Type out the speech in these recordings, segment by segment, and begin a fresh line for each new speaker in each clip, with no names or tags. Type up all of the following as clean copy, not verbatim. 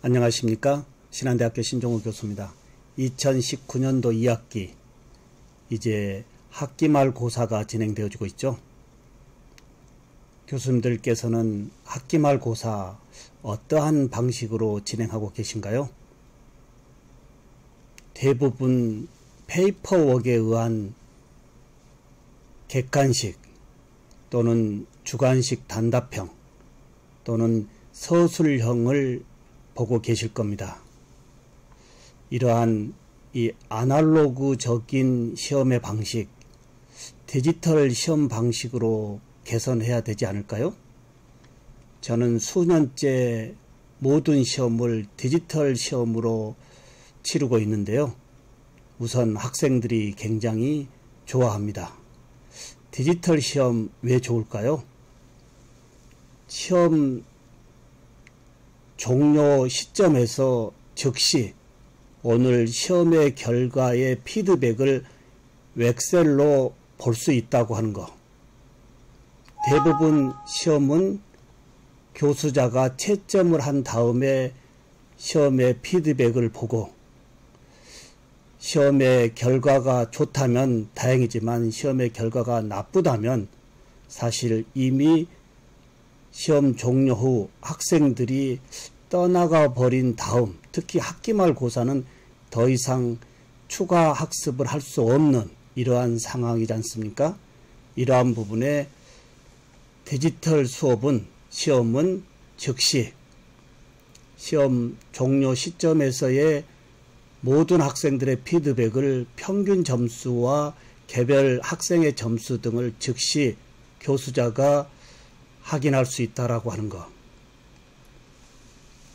안녕하십니까. 신한대학교 신종우 교수입니다. 2019년도 2학기 이제 학기말 고사가 진행되어지고 있죠. 교수님들께서는 학기말 고사 어떠한 방식으로 진행하고 계신가요? 대부분 페이퍼웍에 의한 객관식 또는 주관식 단답형 또는 서술형을 보고 계실 겁니다. 이러한 이 아날로그적인 시험의 방식, 디지털 시험 방식으로 개선해야 되지 않을까요? 저는 수년째 모든 시험을 디지털 시험으로 치르고 있는데요. 우선 학생들이 굉장히 좋아합니다. 디지털 시험 왜 좋을까요? 시험 종료 시점에서 즉시 오늘 시험의 결과의 피드백을 엑셀로 볼 수 있다고 하는 것. 대부분 시험은 교수자가 채점을 한 다음에 시험의 피드백을 보고 시험의 결과가 좋다면 다행이지만 시험의 결과가 나쁘다면 사실 이미 시험 종료 후 학생들이 떠나가 버린 다음, 특히 학기말 고사는 더 이상 추가 학습을 할 수 없는 이러한 상황이지 않습니까? 이러한 부분에 디지털 수업은 시험은 즉시 시험 종료 시점에서의 모든 학생들의 피드백을 평균 점수와 개별 학생의 점수 등을 즉시 교수자가 확인할 수 있다라고 하는 것.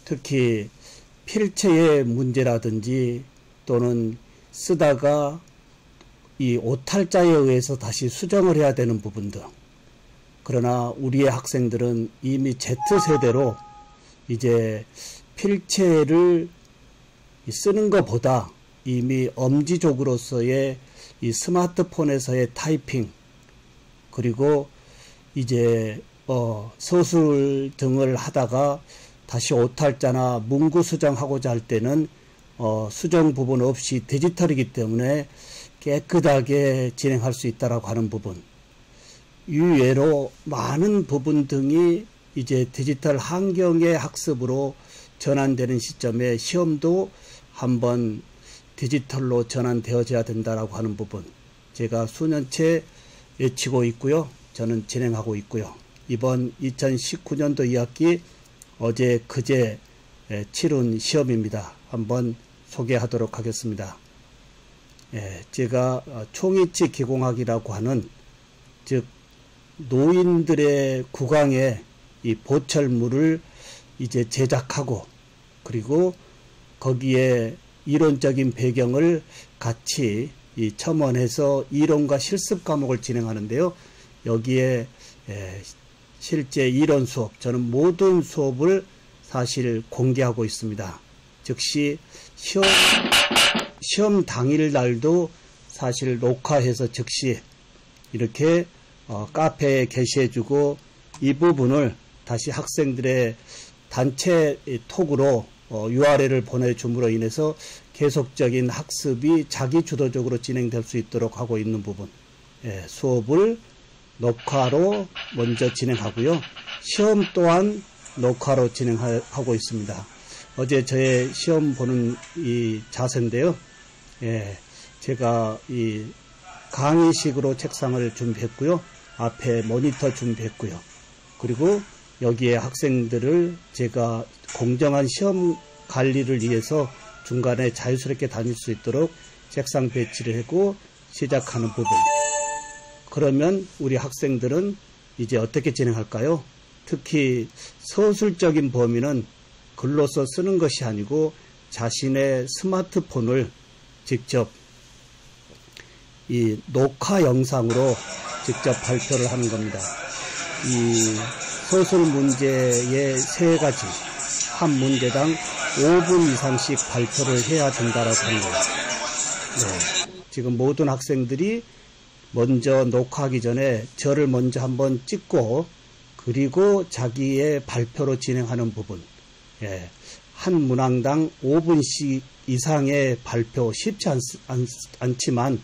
특히 필체의 문제라든지 또는 쓰다가 이 오탈자에 의해서 다시 수정을 해야 되는 부분들. 그러나 우리의 학생들은 이미 Z세대로 이제 필체를 쓰는 것보다 이미 엄지족으로서의 이 스마트폰에서의 타이핑 그리고 이제 서술 등을 하다가 다시 오탈자나 문구 수정하고자 할 때는 수정 부분 없이 디지털이기 때문에 깨끗하게 진행할 수 있다라고 하는 부분. 이외로 많은 부분 등이 이제 디지털 환경의 학습으로 전환되는 시점에 시험도 한번 디지털로 전환되어져야 된다라고 하는 부분. 제가 수년째 외치고 있고요. 저는 진행하고 있고요. 이번 2019년도 2학기 어제 그제 치른 시험입니다. 한번 소개하도록 하겠습니다. 제가 총이치 기공학이라고 하는 즉 노인들의 구강에 이 보철물을 이제 제작하고 그리고 거기에 이론적인 배경을 같이 첨언해서 이론과 실습 과목을 진행하는데요. 여기에 실제 이론 수업, 저는 모든 수업을 사실 공개하고 있습니다. 즉시 시험 당일 날도 사실 녹화해서 즉시 이렇게 카페에 게시해주고 이 부분을 다시 학생들의 단체 톡으로 URL을 보내줌으로 인해서 계속적인 학습이 자기 주도적으로 진행될 수 있도록 하고 있는 부분. 수업을 녹화로 먼저 진행하고요. 시험 또한 녹화로 진행하고 있습니다. 어제 저의 시험 보는 이 자세인데요. 제가 이 강의식으로 책상을 준비했고요. 앞에 모니터 준비했고요. 그리고 여기에 학생들을 제가 공정한 시험 관리를 위해서 중간에 자유스럽게 다닐 수 있도록 책상 배치를 하고 시작하는 부분. 그러면 우리 학생들은 이제 어떻게 진행할까요? 특히 서술적인 범위는 글로써 쓰는 것이 아니고 자신의 스마트폰을 직접 이 녹화 영상으로 직접 발표를 하는 겁니다. 이 서술 문제의 3가지, 한 문제당 5분 이상씩 발표를 해야 된다라고 하는 거예요. 지금 모든 학생들이 먼저 녹화하기 전에 저를 먼저 한번 찍고 그리고 자기의 발표로 진행하는 부분. 한 문항당 5분씩 이상의 발표 쉽지 않지만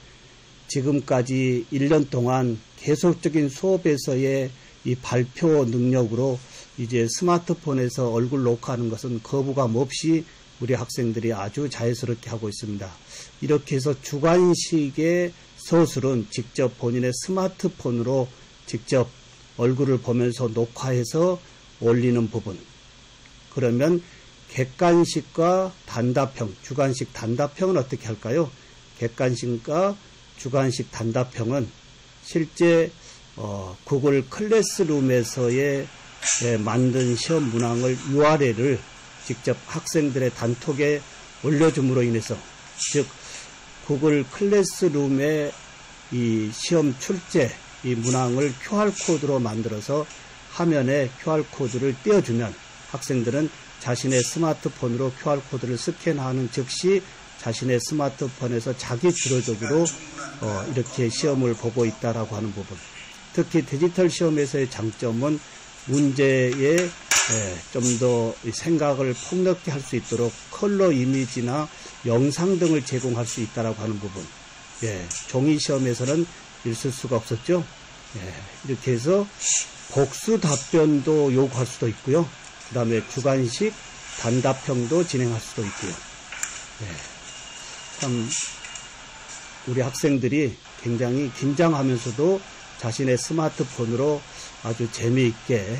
지금까지 1년 동안 계속적인 수업에서의 이 발표 능력으로 이제 스마트폰에서 얼굴 녹화하는 것은 거부감 없이 우리 학생들이 아주 자연스럽게 하고 있습니다. 이렇게 해서 주관식의 서술은 직접 본인의 스마트폰으로 직접 얼굴을 보면서 녹화해서 올리는 부분. 그러면 객관식과 단답형, 주관식 단답형은 어떻게 할까요? 객관식과 주관식 단답형은 실제 구글 클래스룸에서의 만든 시험 문항을 URL을 직접 학생들의 단톡에 올려줌으로 인해서, 즉 구글 클래스룸의 이 시험 출제 이 문항을 QR코드로 만들어서 화면에 QR코드를 띄워주면 학생들은 자신의 스마트폰으로 QR코드를 스캔하는 즉시 자신의 스마트폰에서 자기 주도적으로 이렇게 시험을 보고 있다라고 하는 부분. 특히 디지털 시험에서의 장점은 문제에 좀 더 생각을 폭넓게 할 수 있도록 컬러 이미지나 영상 등을 제공할 수 있다라고 하는 부분. 종이 시험에서는 있을 수가 없었죠. 이렇게 해서 복수 답변도 요구할 수도 있고요. 그 다음에 주관식 단답형도 진행할 수도 있고요. 참 우리 학생들이 굉장히 긴장하면서도 자신의 스마트폰으로 아주 재미있게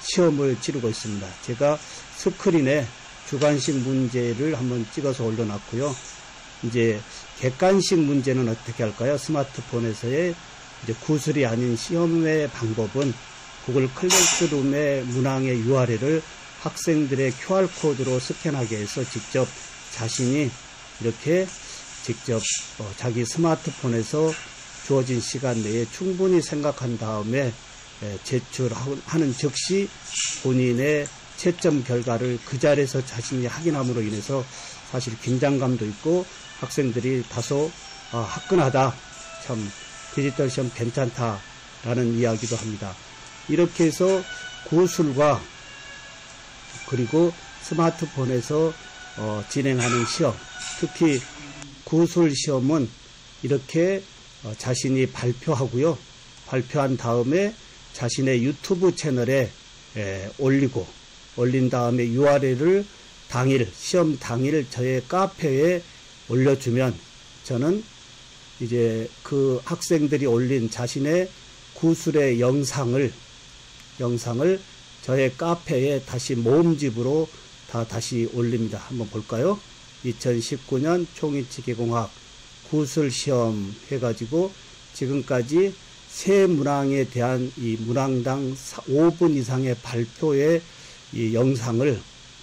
시험을 치르고 있습니다. 제가 스크린에 주관식 문제를 한번 찍어서 올려놨고요. 이제 객관식 문제는 어떻게 할까요? 스마트폰에서의 이제 구술이 아닌 시험의 방법은 구글 클래스룸의 문항의 URL을 학생들의 QR코드로 스캔하게 해서 직접 자신이 이렇게 직접 자기 스마트폰에서 주어진 시간 내에 충분히 생각한 다음에 제출하는 즉시 본인의 채점 결과를 그 자리에서 자신이 확인함으로 인해서 사실 긴장감도 있고 학생들이 다소 화끈하다, 참 디지털 시험 괜찮다라는 이야기도 합니다. 이렇게 해서 구술과 그리고 스마트폰에서 진행하는 시험, 특히 구술 시험은 이렇게 자신이 발표하고요. 발표한 다음에 자신의 유튜브 채널에 올린 다음에 URL을 시험 당일 저의 카페에 올려주면 저는 이제 그 학생들이 올린 자신의 구술의 영상을 저의 카페에 다시 모음집으로 다시 올립니다. 한번 볼까요? 2019년 총인치기공학 구술시험 해가지고 지금까지 세 문항에 대한 이 문항당 5분 이상의 발표의 이 영상을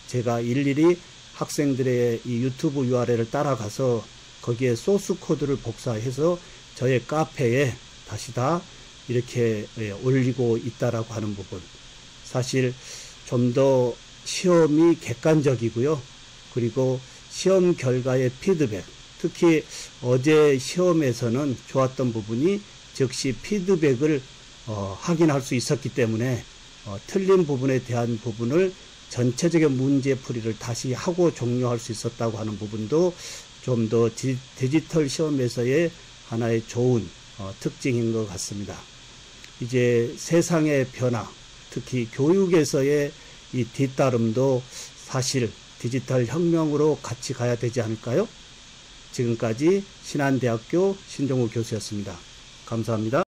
제가 일일이 학생들의 이 유튜브 URL을 따라가서 거기에 소스 코드를 복사해서 저의 카페에 다시 다 이렇게 올리고 있다라고 하는 부분. 사실 좀 더 시험이 객관적이고요. 그리고 시험 결과의 피드백, 특히 어제 시험에서는 좋았던 부분이 즉시 피드백을 확인할 수 있었기 때문에 틀린 부분에 대한 부분을 전체적인 문제풀이를 다시 하고 종료할 수 있었다고 하는 부분도 좀 더 디지털 시험에서의 하나의 좋은 특징인 것 같습니다. 이제 세상의 변화, 특히 교육에서의 이 뒤따름도 사실 디지털 혁명으로 같이 가야 되지 않을까요? 지금까지 신한대학교 신종우 교수였습니다. 감사합니다.